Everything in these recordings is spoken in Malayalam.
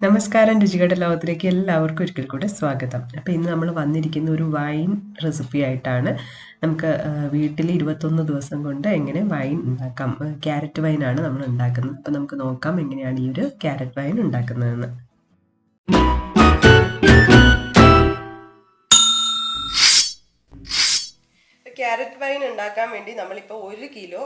നമസ്കാരം രുചികളുടെ ലോകത്തിലേക്ക് എല്ലാവർക്കും ഒരിക്കൽ കൂടെ സ്വാഗതം. അപ്പോൾ ഇന്ന് നമ്മൾ വന്നിരിക്കുന്ന ഒരു വൈൻ റെസിപ്പി ആയിട്ടാണ്. നമുക്ക് വീട്ടിൽ 21 ദിവസം കൊണ്ട് എങ്ങനെ വൈൻ ഉണ്ടാക്കാം. ക്യാരറ്റ് വൈനാണ് നമ്മൾ ഉണ്ടാക്കുന്നത്. അപ്പോൾ നമുക്ക് നോക്കാം എങ്ങനെയാണ് ഈ ഒരു ക്യാരറ്റ് വൈൻ ഉണ്ടാക്കുന്നതെന്ന്. ക്യാരറ്റ് വൈൻ ഉണ്ടാക്കാൻ വേണ്ടി നമ്മളിപ്പോൾ 1 കിലോ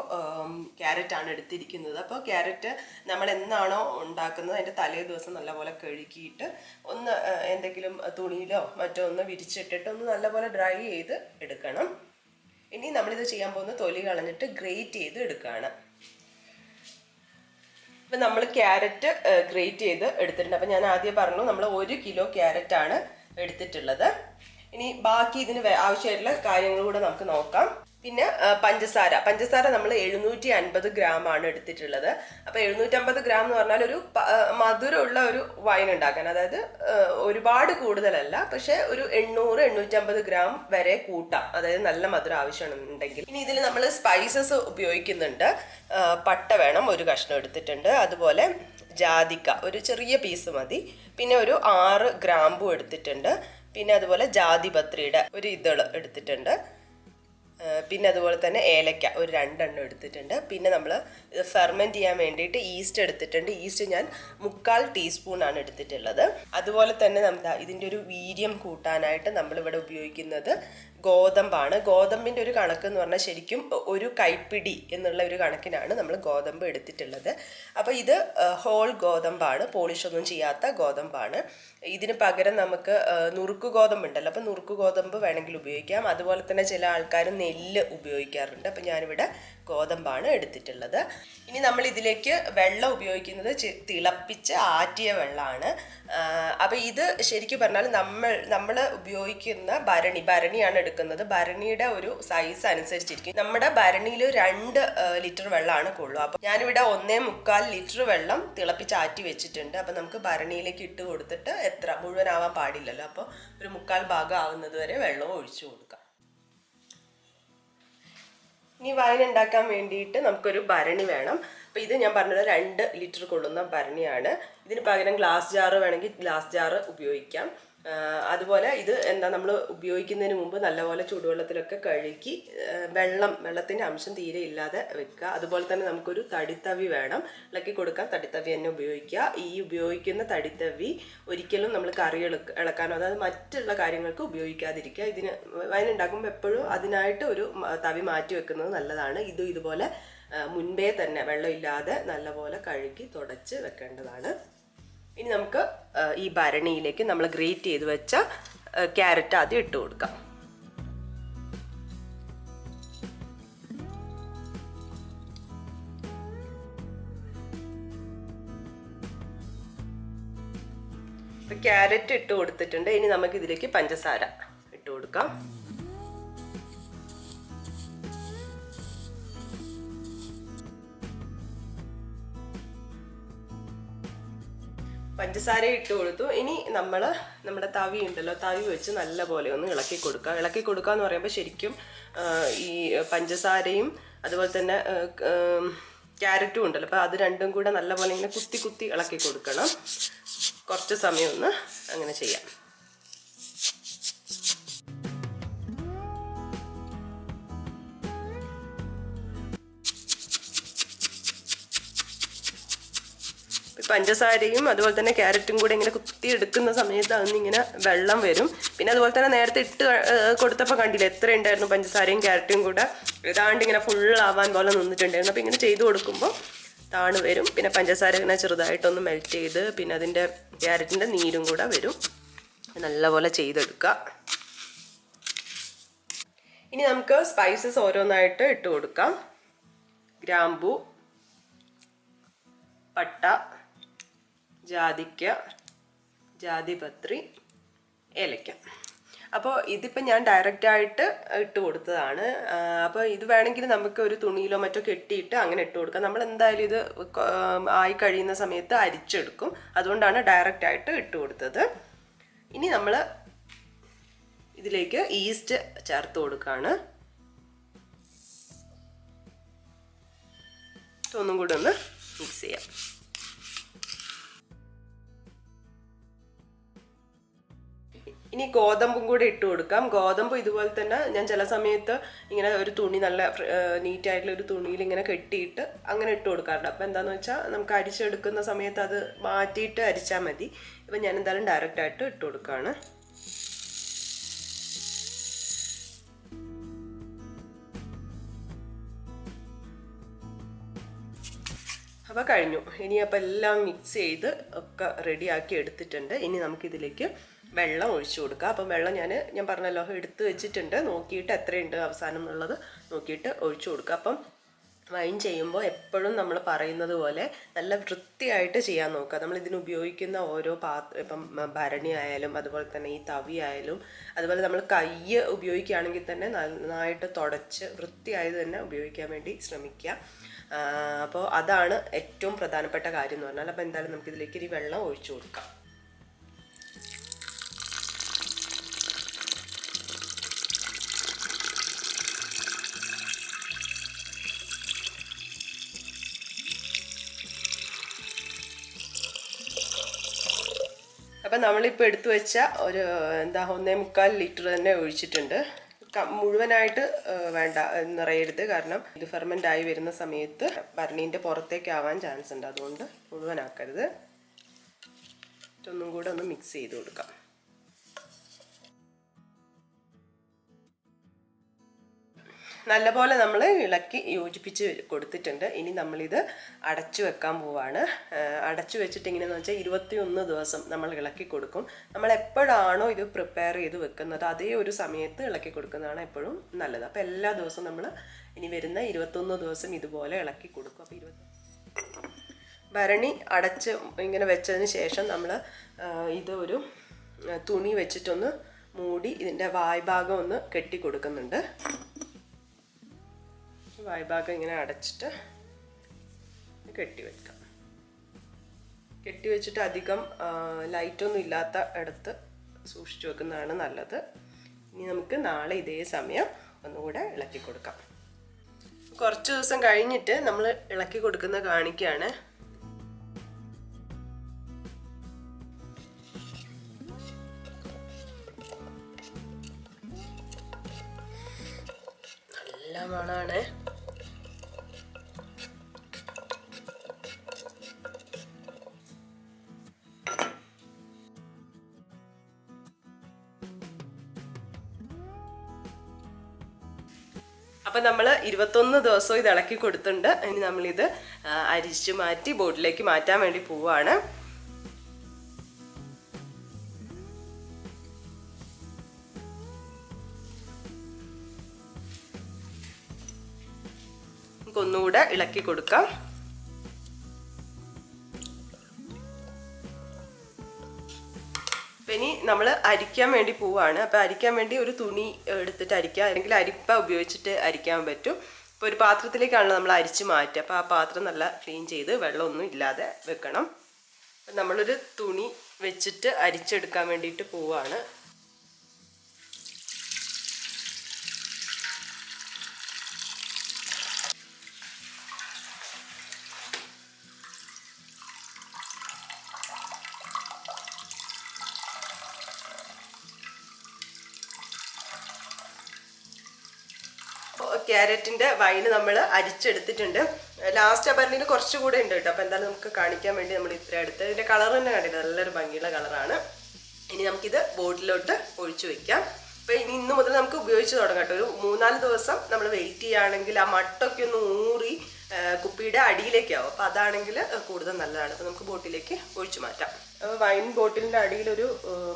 ക്യാരറ്റ് ആണ് എടുത്തിരിക്കുന്നത്. അപ്പോൾ ക്യാരറ്റ് നമ്മൾ എന്നാണോ ഉണ്ടാക്കുന്നത് അതിൻ്റെ തലേ ദിവസം നല്ലപോലെ കഴുകിയിട്ട് ഒന്ന് എന്തെങ്കിലും തുണിയിലോ മറ്റോ ഒന്ന് വിരിച്ചിട്ടിട്ട് ഒന്ന് നല്ലപോലെ ഡ്രൈ ചെയ്ത് എടുക്കണം. ഇനി നമ്മളിത് ചെയ്യാൻ പോകുന്ന തൊലി കളഞ്ഞിട്ട് ഗ്രേറ്റ് ചെയ്ത് എടുക്കുകയാണ്. ഇപ്പം നമ്മൾ ക്യാരറ്റ് ഗ്രേറ്റ് ചെയ്ത് എടുത്തിട്ടുണ്ട്. അപ്പം ഞാൻ ആദ്യം പറഞ്ഞു നമ്മൾ 1 കിലോ ക്യാരറ്റ് ആണ് എടുത്തിട്ടുള്ളത്. ഇനി ബാക്കി ഇതിന് ആവശ്യമായിട്ടുള്ള കാര്യങ്ങൾ കൂടെ നമുക്ക് നോക്കാം. പിന്നെ പഞ്ചസാര നമ്മൾ 750 ഗ്രാം ആണ് എടുത്തിട്ടുള്ളത്. അപ്പോൾ 750 ഗ്രാം എന്ന് പറഞ്ഞാൽ ഒരു മധുരമുള്ള ഒരു വൈൻ ഉണ്ടാക്കാൻ, അതായത് ഒരുപാട് കൂടുതലല്ല, പക്ഷെ ഒരു 800-850 ഗ്രാം വരെ കൂട്ടാം, അതായത് നല്ല മധുരം ആവശ്യമുണ്ടെങ്കിൽ. ഇനി ഇതിൽ നമ്മൾ സ്പൈസസ് ഉപയോഗിക്കുന്നുണ്ട്. പട്ട വേണം, ഒരു കഷ്ണം എടുത്തിട്ടുണ്ട്. അതുപോലെ ജാതിക്ക ഒരു ചെറിയ പീസ് മതി. പിന്നെ ഒരു 6 ഗ്രാമ്പു എടുത്തിട്ടുണ്ട്. പിന്നെ അതുപോലെ ജാതിപത്രിയുടെ ഒരു ഇതള് എടുത്തിട്ടുണ്ട്. പിന്നെ അതുപോലെ തന്നെ ഏലക്ക ഒരു 2 എണ്ണം എടുത്തിട്ടുണ്ട്. പിന്നെ നമ്മൾ ഇത് ഫെർമെൻറ്റ് ചെയ്യാൻ വേണ്ടിയിട്ട് ഈസ്റ്റ് എടുത്തിട്ടുണ്ട്. ഈസ്റ്റ് ഞാൻ 1/4 ടീസ്പൂണാണ് എടുത്തിട്ടുള്ളത്. അതുപോലെ തന്നെ നമ്മൾ ഇതിൻ്റെ ഒരു വീര്യം കൂട്ടാനായിട്ട് നമ്മളിവിടെ ഉപയോഗിക്കുന്നത് ഗോതമ്പാണ്. ഗോതമ്പിൻ്റെ ഒരു കണക്ക് എന്ന് പറഞ്ഞാൽ ശരിക്കും ഒരു കൈപ്പിടി എന്നുള്ള ഒരു കണക്കിനാണ് നമ്മൾ ഗോതമ്പ് എടുത്തിട്ടുള്ളത്. അപ്പോൾ ഇത് ഹോൾ ഗോതമ്പാണ്, പോളിഷൊന്നും ചെയ്യാത്ത ഗോതമ്പാണ്. ഇതിന് പകരം നമുക്ക് നുറുക്ക് ഗോതമ്പ് ഉണ്ടല്ലോ, അപ്പോൾ നുറുക്ക് ഗോതമ്പ് വേണമെങ്കിൽ ഉപയോഗിക്കാം. അതുപോലെ തന്നെ ചില ആൾക്കാർ നെല്ല് ഉപയോഗിക്കാറുണ്ട്. അപ്പോൾ ഞാനിവിടെ ഗോതമ്പാണ് എടുത്തിട്ടുള്ളത്. ഇനി നമ്മൾ ഇതിലേക്ക് വെള്ളം ഉപയോഗിക്കുന്നത് തിളപ്പിച്ച് ആറ്റിയ വെള്ളമാണ്. അപ്പോൾ ഇത് ശരിക്കും പറഞ്ഞാൽ നമ്മൾ ഉപയോഗിക്കുന്ന ഭരണിയാണ് എടുക്കുന്നത്. ഭരണിയുടെ ഒരു സൈസ് അനുസരിച്ചിരിക്കും. നമ്മുടെ ഭരണിയിൽ 2 ലിറ്റർ വെള്ളമാണ് കൊള്ളു. അപ്പോൾ ഞാനിവിടെ 1.25 ലിറ്റർ വെള്ളം തിളപ്പിച്ച് ആറ്റി വെച്ചിട്ടുണ്ട്. അപ്പോൾ നമുക്ക് ഭരണിയിലേക്ക് ഇട്ട് കൊടുത്തിട്ട് എത്ര മുഴുവനാവാൻ പാടില്ലല്ലോ, അപ്പോൾ ഒരു 1/4 ഭാഗം ആവുന്നത് വരെ വെള്ളവും ഒഴിച്ചു കൊടുക്കാം. ഇനി വൈൻ ഉണ്ടാക്കാൻ വേണ്ടിയിട്ട് നമുക്കൊരു ഭരണി വേണം. അപ്പോൾ ഇത് ഞാൻ പറഞ്ഞത് 2 ലിറ്റർ കൊള്ളുന്ന ഭരണിയാണ്. ഇതിന് പകരം ഗ്ലാസ് ജാറ് വേണമെങ്കിൽ ഗ്ലാസ് ജാറ് ഉപയോഗിക്കാം. അതുപോലെ ഇത് നമ്മൾ ഉപയോഗിക്കുന്നതിന് മുമ്പ് നല്ലപോലെ ചൂടുവെള്ളത്തിലൊക്കെ കഴുകി വെള്ളത്തിൻ്റെ അംശം തീരെ ഇല്ലാതെ വെക്കുക. അതുപോലെ തന്നെ നമുക്കൊരു തടിത്തവി വേണം, ഇളക്കി കൊടുക്കാൻ തടിത്തവി തന്നെ ഉപയോഗിക്കുക. ഈ ഉപയോഗിക്കുന്ന തടിത്തവി ഒരിക്കലും നമ്മൾ കറി ഇളക്കാനോ അതായത് മറ്റുള്ള കാര്യങ്ങൾക്ക് ഉപയോഗിക്കാതിരിക്കുക. ഇതിന് വൈൻ ഉണ്ടാക്കുമ്പോൾ എപ്പോഴും അതിനായിട്ട് ഒരു തവി മാറ്റി വെക്കുന്നത് നല്ലതാണ്. ഇതുപോലെ മുൻപേ തന്നെ വെള്ളമില്ലാതെ നല്ലപോലെ കഴുകി തുടച്ച് വെക്കേണ്ടതാണ്. ഇനി നമുക്ക് ഈ ഭരണിയിലേക്ക് നമ്മൾ ഗ്രേറ്റ് ചെയ്ത് വെച്ച ക്യാരറ്റ് ആദ്യം ഇട്ട് കൊടുക്കാം. ഇപ്പം ക്യാരറ്റ് ഇട്ട് കൊടുത്തിട്ടുണ്ട്. ഇനി നമുക്ക് ഇതിലേക്ക് പഞ്ചസാര ഇട്ട് കൊടുക്കാം. പഞ്ചസാര ഇട്ട് കൊടുത്തു. ഇനി നമ്മുടെ തവി ഉണ്ടല്ലോ, തവി വെച്ച് നല്ലപോലെ ഒന്ന് ഇളക്കി കൊടുക്കുക എന്ന് പറയുമ്പോൾ ശരിക്കും ഈ പഞ്ചസാരയും അതുപോലെ തന്നെ ക്യാരറ്റും ഉണ്ടല്ലോ, അപ്പോൾ അത് രണ്ടും കൂടെ നല്ലപോലെ ഇങ്ങനെ കുത്തി ഇളക്കി കൊടുക്കണം. കുറച്ച് സമയം ഒന്ന് അങ്ങനെ ചെയ്യാം. പഞ്ചസാരയും അതുപോലെ തന്നെ ക്യാരറ്റും കൂടെ ഇങ്ങനെ കുത്തി എടുക്കുന്ന സമയത്ത് അതിന്നിങ്ങനെ വെള്ളം വരും. പിന്നെ അതുപോലെ തന്നെ നേരത്തെ ഇട്ട് കൊടുത്തപ്പോൾ കണ്ടില്ല എത്ര ഉണ്ടായിരുന്നു പഞ്ചസാരയും ക്യാരറ്റും കൂടെ ഏതാണ്ട് ഇങ്ങനെ ഫുള്ളാവാൻ പോലെ നിന്നിട്ടുണ്ടായിരുന്നു. അപ്പോൾ ഇങ്ങനെ ചെയ്ത് കൊടുക്കുമ്പോൾ താണു വരും. പിന്നെ പഞ്ചസാര ഇങ്ങനെ ചെറുതായിട്ടൊന്ന് മെൽറ്റ് ചെയ്ത് പിന്നെ അതിൻ്റെ ക്യാരറ്റിൻ്റെ നീരും കൂടെ വരും. നല്ലപോലെ ചെയ്തെടുക്കുക. ഇനി നമുക്ക് സ്പൈസസ് ഓരോന്നായിട്ട് ഇട്ട് കൊടുക്കാം. ഗ്രാമ്പൂ, പട്ട, ജാതിക്ക, ജാതിപത്രി, ഏലക്ക. അപ്പോൾ ഇതിപ്പോൾ ഞാൻ ഡയറക്റ്റായിട്ട് ഇട്ട് കൊടുത്തതാണ്. അപ്പോൾ ഇത് വേണമെങ്കിൽ നമുക്ക് ഒരു തുണിയിലോ മറ്റോ കെട്ടിയിട്ട് അങ്ങനെ ഇട്ട് കൊടുക്കാം. നമ്മൾ എന്തായാലും ഇത് ആയി കഴിയുന്ന സമയത്ത് അരിച്ചെടുക്കും, അതുകൊണ്ടാണ് ഡയറക്റ്റായിട്ട് ഇട്ട് കൊടുത്തത്. ഇനി നമ്മൾ ഇതിലേക്ക് ഈസ്റ്റ് ചേർത്ത് കൊടുക്കുകയാണ്. ഒന്നും കൂടെ ഒന്ന് മിക്സ് ചെയ്യാം. ഇനി ഗോതമ്പും കൂടി ഇട്ട് കൊടുക്കാം. ഗോതമ്പ് ഇതുപോലെ തന്നെ ഞാൻ ചില സമയത്ത് ഇങ്ങനെ ഒരു തുണി നല്ല നീറ്റായിട്ടുള്ള ഒരു തുണിയിൽ ഇങ്ങനെ കെട്ടിയിട്ട് അങ്ങനെ ഇട്ട് കൊടുക്കാറുണ്ട്. അപ്പോൾ എന്താണെന്ന് വെച്ചാൽ നമുക്ക് അരിച്ചെടുക്കുന്ന സമയത്ത് അത് മാറ്റിയിട്ട് അരിച്ചാൽ മതി. ഇപ്പം ഞാൻ എന്തായാലും ഡയറക്റ്റായിട്ട് ഇട്ട് കൊടുക്കുകയാണ്. അപ്പോൾ കഴിഞ്ഞു. ഇനി അപ്പോൾ എല്ലാം മിക്സ് ചെയ്ത് ഒക്കെ റെഡിയാക്കി എടുത്തിട്ടുണ്ട്. ഇനി നമുക്കിതിലേക്ക് വെള്ളം ഒഴിച്ചു കൊടുക്കാം. അപ്പം വെള്ളം ഞാൻ പറഞ്ഞല്ലോ എടുത്ത് വെച്ചിട്ടുണ്ട്. നോക്കിയിട്ട് എത്രയുണ്ട് അവസാനം എന്നുള്ളത് നോക്കിയിട്ട് ഒഴിച്ചു കൊടുക്കുക. അപ്പം വൈൻ ചെയ്യുമ്പോൾ എപ്പോഴും നമ്മൾ പറയുന്നത് പോലെ നല്ല വൃത്തിയായിട്ട് ചെയ്യാൻ നോക്കുക. നമ്മൾ ഇതിന് ഉപയോഗിക്കുന്ന ഓരോ ഇപ്പം ഭരണി ആയാലും അതുപോലെ തന്നെ ഈ തവി ആയാലും അതുപോലെ നമ്മൾ കൈ ഉപയോഗിക്കുകയാണെങ്കിൽ തന്നെ നന്നായിട്ട് തുടച്ച് വൃത്തിയായത് തന്നെ ഉപയോഗിക്കാൻ വേണ്ടി ശ്രമിക്കുക. അപ്പോൾ അതാണ് ഏറ്റവും പ്രധാനപ്പെട്ട കാര്യം എന്ന് പറഞ്ഞാൽ. അപ്പോൾ എന്തായാലും നമുക്കിതിലേക്ക് ഇനി വെള്ളം ഒഴിച്ചു കൊടുക്കാം. അപ്പം നമ്മളിപ്പോൾ എടുത്തു വെച്ച ഒരു 1.25 ലിറ്റർ തന്നെ ഒഴിച്ചിട്ടുണ്ട്. മുഴുവനായിട്ട് വേണ്ട നിറയരുത്, കാരണം ഇത് ഫെർമെൻ്റ് ആയി വരുന്ന സമയത്ത് ഭരണീൻ്റെ പുറത്തേക്കാവാൻ ചാൻസ് ഉണ്ട്. അതുകൊണ്ട് മുഴുവനാക്കരുത്. ഒന്നും കൂടെ ഒന്ന് മിക്സ് ചെയ്ത് കൊടുക്കാം. നല്ലപോലെ നമ്മൾ ഇളക്കി യോജിപ്പിച്ച് കൊടുത്തിട്ടുണ്ട്. ഇനി നമ്മളിത് അടച്ചു വെക്കാൻ പോവാണ്. അടച്ചു വെച്ചിട്ട് എങ്ങനെയാണെന്ന് വെച്ചാൽ 21 ദിവസം നമ്മൾ ഇളക്കി കൊടുക്കും. നമ്മൾ എപ്പോഴാണോ ഇത് പ്രിപ്പയർ ചെയ്ത് വെക്കുന്നത് അതേ ഒരു സമയത്ത് ഇളക്കി കൊടുക്കുന്നതാണ് എപ്പോഴും നല്ലത്. അപ്പോൾ എല്ലാ ദിവസവും നമ്മൾ ഇനി വരുന്ന 21 ദിവസം ഇതുപോലെ ഇളക്കി കൊടുക്കും. അപ്പോൾ ഭരണി അടച്ച് ഇങ്ങനെ വെച്ചതിന് ശേഷം നമ്മൾ ഇത് ഒരു തുണി വെച്ചിട്ടൊന്ന് മൂടി ഇതിൻ്റെ വായ്ഭാഗം ഒന്ന് കെട്ടി കൊടുക്കുന്നുണ്ട്. വായ്ഭാഗം ഇങ്ങനെ അടച്ചിട്ട് കെട്ടിവെക്കാം. കെട്ടിവെച്ചിട്ട് അധികം ലൈറ്റൊന്നും ഇല്ലാത്ത ഇടത്ത് സൂക്ഷിച്ചു വെക്കുന്നതാണ് നല്ലത്. ഇനി നമുക്ക് നാളെ ഇതേ സമയം ഒന്നുകൂടെ ഇളക്കി കൊടുക്കാം. കുറച്ച് ദിവസം കഴിഞ്ഞിട്ട് നമ്മൾ ഇളക്കി കൊടുക്കുന്ന കാണിക്കുകയാണ്. നല്ല മണമാണ്. അപ്പം നമ്മൾ 21 ദിവസവും ഇത് ഇളക്കി കൊടുത്തിട്ടുണ്ട്. ഇനി നമ്മളിത് അരിച്ചു മാറ്റി ബോട്ടിലേക്ക് മാറ്റാൻ വേണ്ടി പോവുകയാണ്. നമുക്കൊന്നുകൂടെ ഇളക്കി കൊടുക്കാം. ഇനി നമ്മൾ അരിക്കാൻ വേണ്ടി പോവുകയാണ്. അപ്പോൾ അരിക്കാൻ വേണ്ടി ഒരു തുണി എടുത്തിട്ട് അരിക്കുക, അല്ലെങ്കിൽ അരിപ്പ ഉപയോഗിച്ചിട്ട് അരിക്കാൻ പറ്റും. ഇപ്പോൾ ഒരു പാത്രത്തിലേക്കാണല്ലോ നമ്മൾ അരിച്ച് മാറ്റുക. അപ്പോൾ ആ പാത്രം നല്ല ക്ലീൻ ചെയ്ത് വെള്ളമൊന്നും ഇല്ലാതെ വെക്കണം. അപ്പം നമ്മളൊരു തുണി വെച്ചിട്ട് അരിച്ചെടുക്കാൻ വേണ്ടിയിട്ട് പോവുകയാണ്. ക്യാരറ്റിൻ്റെ വൈന് നമ്മൾ അരിച്ചെടുത്തിട്ടുണ്ട്. ലാസ്റ്റ് അപ്പറിന് കുറച്ചുകൂടെ ഉണ്ട് കേട്ടോ. അപ്പോൾ എന്തായാലും നമുക്ക് കാണിക്കാൻ വേണ്ടി നമ്മൾ ഇത്ര എടുത്ത് ഇതിൻ്റെ കളർ തന്നെ കണ്ടില്ല, നല്ലൊരു ഭംഗിയുള്ള കളറാണ്. ഇനി നമുക്കിത് ബോട്ടിലോട്ട് ഒഴിച്ചു വെക്കാം. അപ്പോൾ ഇന്ന് മുതൽ നമുക്ക് ഉപയോഗിച്ച് തുടങ്ങാം കേട്ടോ. ഒരു 3-4 ദിവസം നമ്മൾ വെയിറ്റ് ചെയ്യുകയാണെങ്കിൽ ആ മട്ടൊക്കെ ഒന്ന് ഊറി കുപ്പിയുടെ അടിയിലേക്കാവും. അപ്പോൾ അതാണെങ്കിൽ കൂടുതൽ നല്ലതാണ്. അപ്പോൾ നമുക്ക് ബോട്ടിലേക്ക് ഒഴിച്ചു മാറ്റാം. വൈൻ ബോട്ടിലിൻ്റെ അടിയിലൊരു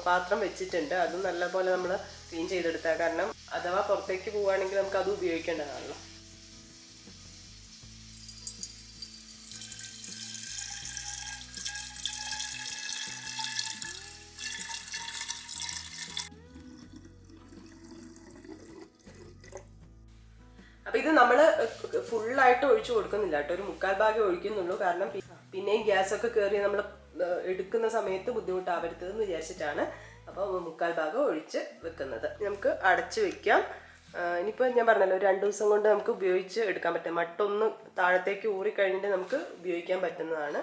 പാത്രം വെച്ചിട്ടുണ്ട്. അതും നല്ലപോലെ നമ്മൾ ക്ലീൻ ചെയ്തെടുത്താൽ, കാരണം അഥവാ പുറത്തേക്ക് പോവുകയാണെങ്കിൽ നമുക്ക് അത് ഉപയോഗിക്കേണ്ടതാണല്ലോ. അപ്പം ഇത് നമ്മൾ ഫുള്ളായിട്ട് ഒഴിച്ചു കൊടുക്കുന്നില്ല കേട്ടോ. ഒരു 3/4 ഭാഗം ഒഴിക്കുന്നുള്ളൂ. കാരണം പിന്നെയും ഗ്യാസൊക്കെ കയറി നമ്മൾ എടുക്കുന്ന സമയത്ത് ബുദ്ധിമുട്ടാവരുതെന്ന് വിചാരിച്ചിട്ടാണ്. അപ്പോൾ 3/4 ഭാഗം ഒഴിച്ച് വെക്കുന്നത്. നമുക്ക് അടച്ച് വെക്കാം. ഇനിയിപ്പോൾ ഞാൻ പറഞ്ഞല്ലോ, ഒരു 2 ദിവസം കൊണ്ട് നമുക്ക് ഉപയോഗിച്ച് എടുക്കാൻ പറ്റും. മട്ടൊന്ന് താഴത്തേക്ക് ഊറിക്കഴിഞ്ഞിട്ട് നമുക്ക് ഉപയോഗിക്കാൻ പറ്റുന്നതാണ്.